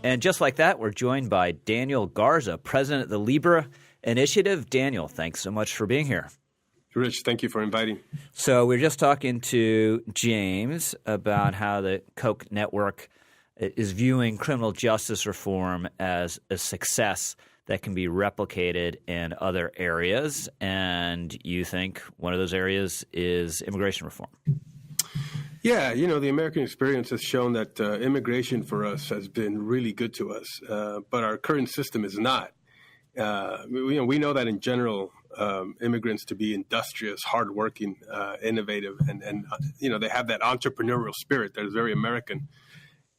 And just like that, we're joined by Daniel Garza, president of the Libra Initiative. Daniel, thanks so much for being here. Rich, thank you for inviting. So we're just talking to James about how the Koch network is viewing criminal justice reform as a success that can be replicated in other areas. And you think one of those areas is immigration reform. Yeah, the American experience has shown that immigration for us has been really good to us, but our current system is not. We know that in general, immigrants to be industrious, hardworking, innovative, and they have that entrepreneurial spirit that is very American.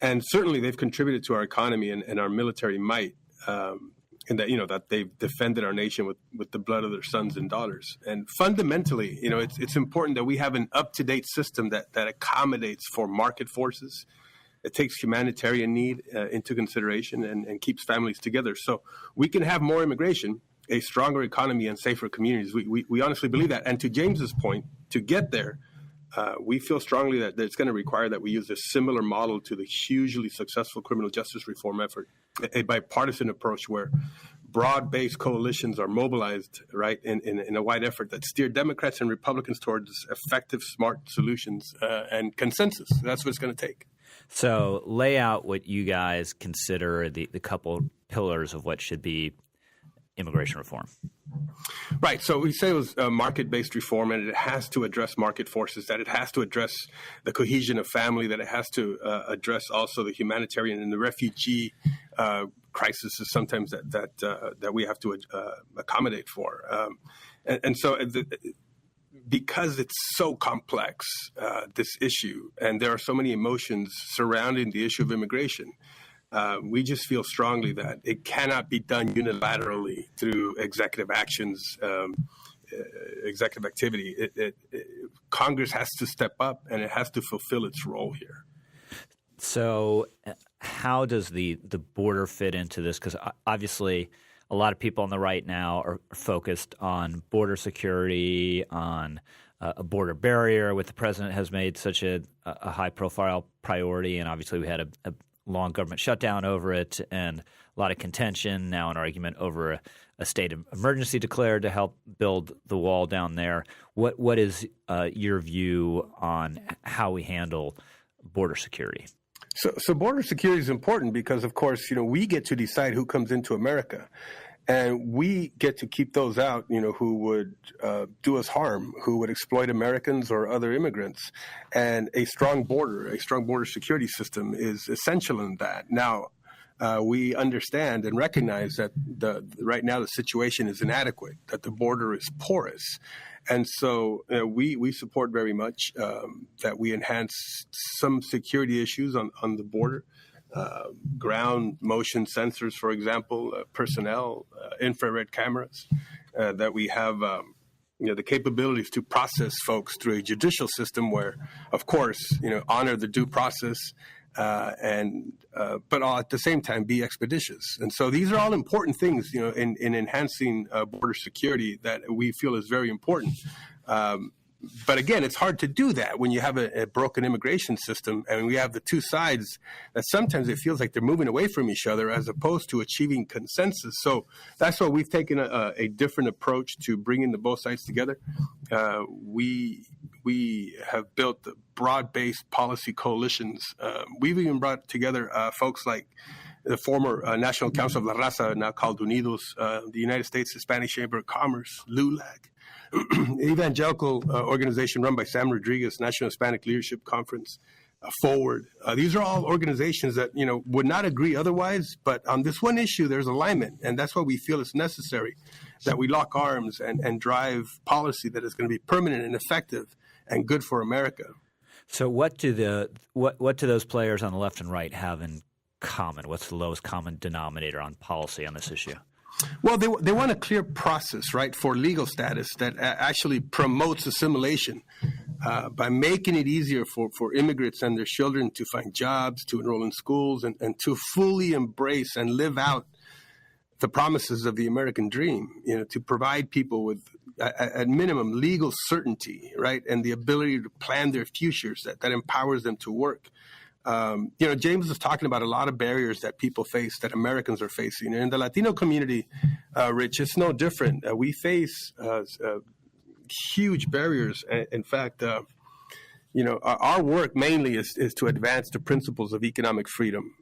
And certainly they've contributed to our economy and our military might, and that they've defended our nation with the blood of their sons and daughters. And fundamentally, it's important that we have an up-to-date system that accommodates for market forces. It takes humanitarian need into consideration and keeps families together. So we can have more immigration, a stronger economy, and safer communities. We honestly believe that. And to James's point, to get there, we feel strongly that it's going to require that we use a similar model to the hugely successful criminal justice reform effort, a bipartisan approach where broad-based coalitions are mobilized, right, in a wide effort that steer Democrats and Republicans towards effective, smart solutions and consensus. That's what it's going to take. So lay out what you guys consider the couple pillars of what should be immigration reform. Right. So we say it was market-based reform, and it has to address market forces, that it has to address the cohesion of family, that it has to address also the humanitarian and the refugee crisis sometimes that we have to accommodate for. Because it's so complex, this issue, and there are so many emotions surrounding the issue of immigration, we just feel strongly that it cannot be done unilaterally through executive actions, executive activity. Congress has to step up, and it has to fulfill its role here. So how does the border fit into this? Because obviously a lot of people on the right now are focused on border security, on a border barrier, what the president has made such a high-profile priority, and obviously we had a long government shutdown over it and a lot of contention, now an argument over a state of emergency declared to help build the wall down there. What is your view on how we handle border security? So border security is important because, of course, we get to decide who comes into America. And we get to keep those out, who would do us harm, who would exploit Americans or other immigrants. And a strong border security system is essential in that. Now, we understand and recognize that right now the situation is inadequate, that the border is porous. And so we support very much that we enhance some security issues on the border. Ground motion sensors, for example, personnel, infrared cameras, that we have the capabilities to process folks through a judicial system where, of course, honor the due process but all at the same time be expeditious. And so these are all important things, in enhancing border security that we feel is very important. But again, it's hard to do that when you have a broken immigration system, and we have the two sides that sometimes it feels like they're moving away from each other as opposed to achieving consensus. So that's why we've taken a different approach to bringing the both sides together. We have built broad-based policy coalitions. We've even brought together folks like the former National Council of La Raza, now called Unidos, the United States Hispanic Chamber of Commerce, LULAC, evangelical organization run by Sam Rodriguez, National Hispanic Leadership Conference, Forward. These are all organizations that, would not agree otherwise, but on this one issue, there's alignment, and that's why we feel it's necessary that we lock arms and drive policy that is going to be permanent and effective and good for America. So what do those players on the left and right have in common? What's the lowest common denominator on policy on this issue? Well, they want a clear process, right, for legal status that actually promotes assimilation by making it easier for immigrants and their children to find jobs, to enroll in schools, and to fully embrace and live out the promises of the American dream, to provide people with, at minimum, legal certainty, right, and the ability to plan their futures that empowers them to work. James was talking about a lot of barriers that people face, that Americans are facing. And in the Latino community, Rich, it's no different. We face huge barriers. In fact, our work mainly is to advance the principles of economic freedom,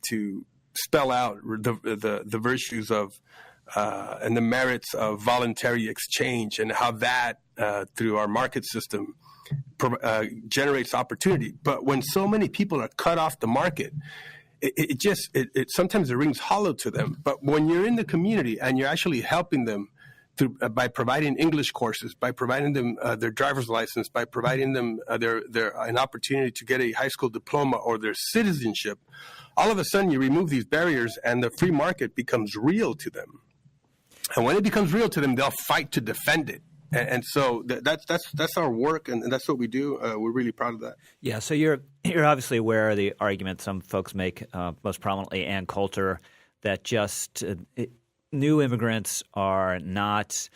to spell out the virtues of and the merits of voluntary exchange, and how that, through our market system, generates opportunity. But when so many people are cut off the market, it sometimes it rings hollow to them. But when you're in the community and you're actually helping them by providing English courses, by providing them their driver's license, by providing them an opportunity to get a high school diploma or their citizenship, all of a sudden you remove these barriers and the free market becomes real to them. And when it becomes real to them, they'll fight to defend it. And so that's our work, and that's what we do. We're really proud of that. Yeah. So you're obviously aware of the argument some folks make, most prominently Ann Coulter, that just new immigrants are not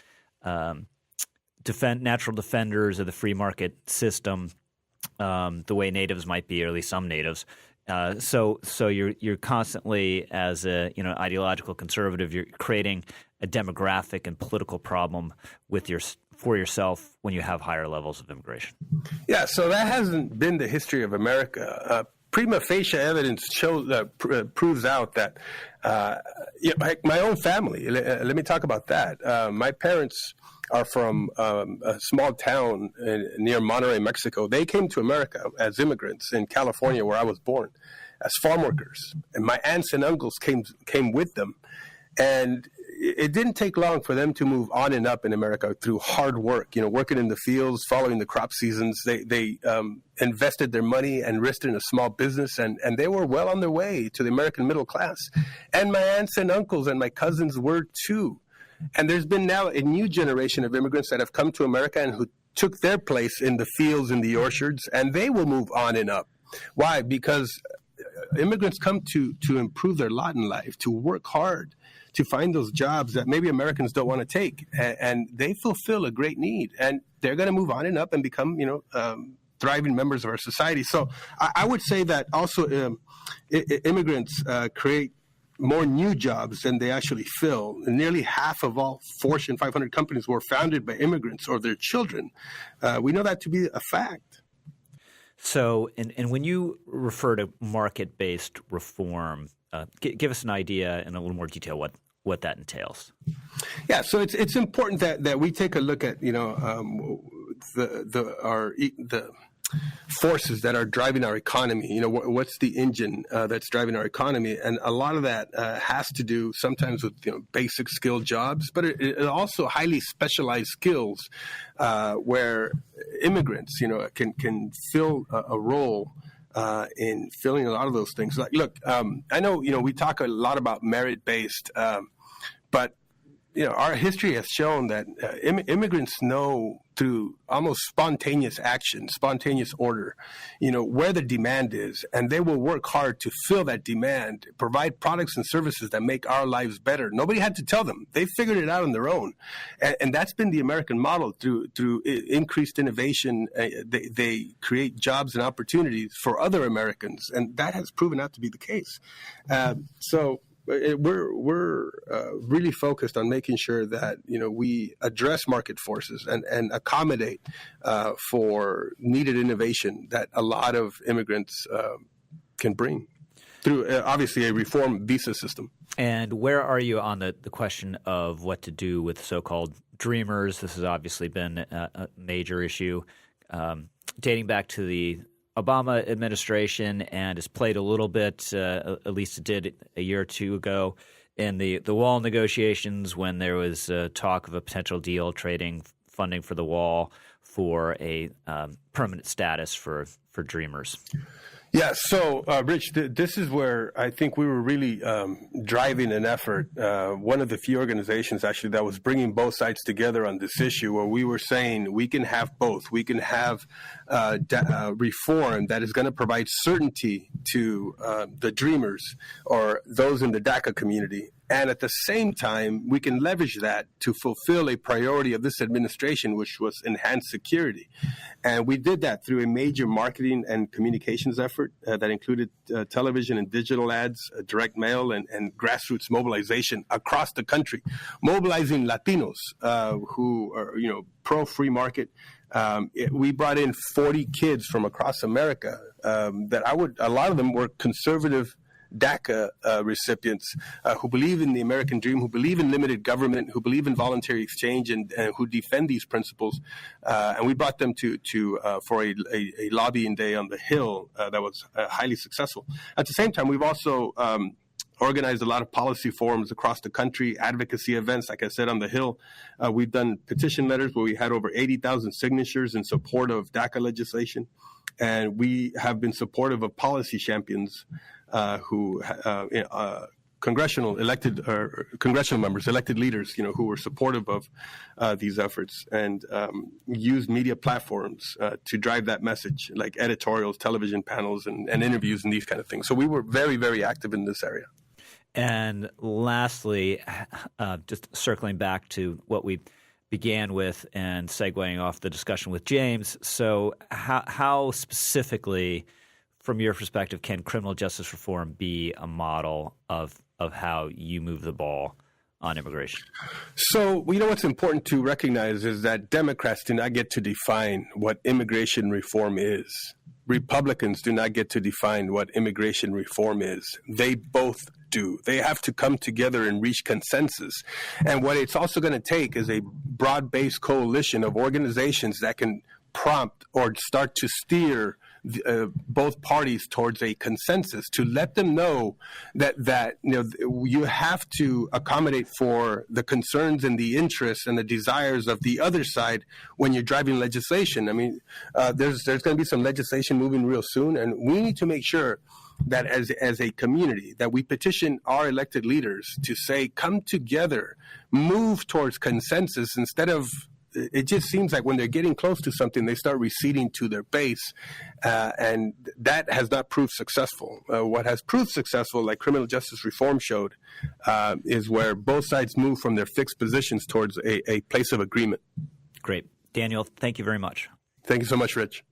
natural defenders of the free market system the way natives might be, or at least some natives. So you're constantly, as a ideological conservative, you're creating a demographic and political problem for yourself when you have higher levels of immigration. Yeah, so that hasn't been the history of America. Prima facie evidence proves out that my own family. Let me talk about that. My parents are from a small town near Monterrey, Mexico. They came to America as immigrants in California, where I was born, as farm workers. And my aunts and uncles came with them. And it didn't take long for them to move on and up in America through hard work, working in the fields, following the crop seasons. They invested their money and risked in a small business, and they were well on their way to the American middle class. And my aunts and uncles and my cousins were too. And there's been now a new generation of immigrants that have come to America and who took their place in the fields, in the orchards, and they will move on and up. Why? Because immigrants come to improve their lot in life, to work hard, to find those jobs that maybe Americans don't want to take. And they fulfill a great need. And they're going to move on and up and become, thriving members of our society. So I would say that also immigrants create more new jobs than they actually fill. And nearly half of all Fortune 500 companies were founded by immigrants or their children. We know that to be a fact. So, and when you refer to market-based reform, give us an idea in a little more detail what that entails. Yeah, so it's important that we take a look at the forces that are driving our economy. What's the engine that's driving our economy, and a lot of that has to do sometimes with basic skill jobs, but it also highly specialized skills where immigrants can fill a role in filling a lot of those things. Like, look, I know we talk a lot about merit-based, but our history has shown that immigrants know through almost spontaneous action, spontaneous order, where the demand is, and they will work hard to fill that demand, provide products and services that make our lives better. Nobody had to tell them. They figured it out on their own. And that's been the American model through increased innovation. They create jobs and opportunities for other Americans, and that has proven out to be the case. So we're really focused on making sure that we address market forces and accommodate for needed innovation that a lot of immigrants can bring through obviously a reform visa system. And where are you on the question of what to do with so-called dreamers? This has obviously been a major issue dating back to the Obama administration, and has played a little bit, at least it did a year or two ago, in the wall negotiations when there was talk of a potential deal trading funding for the wall for a permanent status for dreamers. Yeah, so, Rich, this is where I think we were really driving an effort, one of the few organizations actually that was bringing both sides together on this issue, where we were saying we can have both. We can have reform that is going to provide certainty to the dreamers or those in the DACA community, And at the same time, we can leverage that to fulfill a priority of this administration, which was enhanced security. And we did that through a major marketing and communications effort that included television and digital ads, direct mail, and grassroots mobilization across the country, mobilizing Latinos who are, pro-free market. We brought in 40 kids from across America a lot of them were conservative DACA recipients who believe in the American dream, who believe in limited government, who believe in voluntary exchange, and who defend these principles. And we brought them for a lobbying day on the Hill that was highly successful. At the same time, we've also organized a lot of policy forums across the country, advocacy events, like I said, on the Hill. We've done petition letters where we had over 80,000 signatures in support of DACA legislation. And we have been supportive of policy champions congressional members, elected leaders, who were supportive of these efforts and used media platforms to drive that message, like editorials, television panels, and interviews and these kind of things. So we were very, very active in this area. And lastly, just circling back to what we began with and segueing off the discussion with James. So how specifically, from your perspective, can criminal justice reform be a model of how you move the ball on immigration? So, what's important to recognize is that Democrats do not get to define what immigration reform is. Republicans do not get to define what immigration reform is. They both do. They have to come together and reach consensus. And what it's also going to take is a broad-based coalition of organizations that can prompt or start to steer both parties towards a consensus, to let them know that you have to accommodate for the concerns and the interests and the desires of the other side when you're driving legislation. I mean, there's going to be some legislation moving real soon, and we need to make sure that as a community that we petition our elected leaders to say, come together, move towards consensus, instead of it just seems like when they're getting close to something, they start receding to their base, and that has not proved successful. What has proved successful, like criminal justice reform showed, is where both sides move from their fixed positions towards a place of agreement. Great. Daniel, thank you very much. Thank you so much, Rich.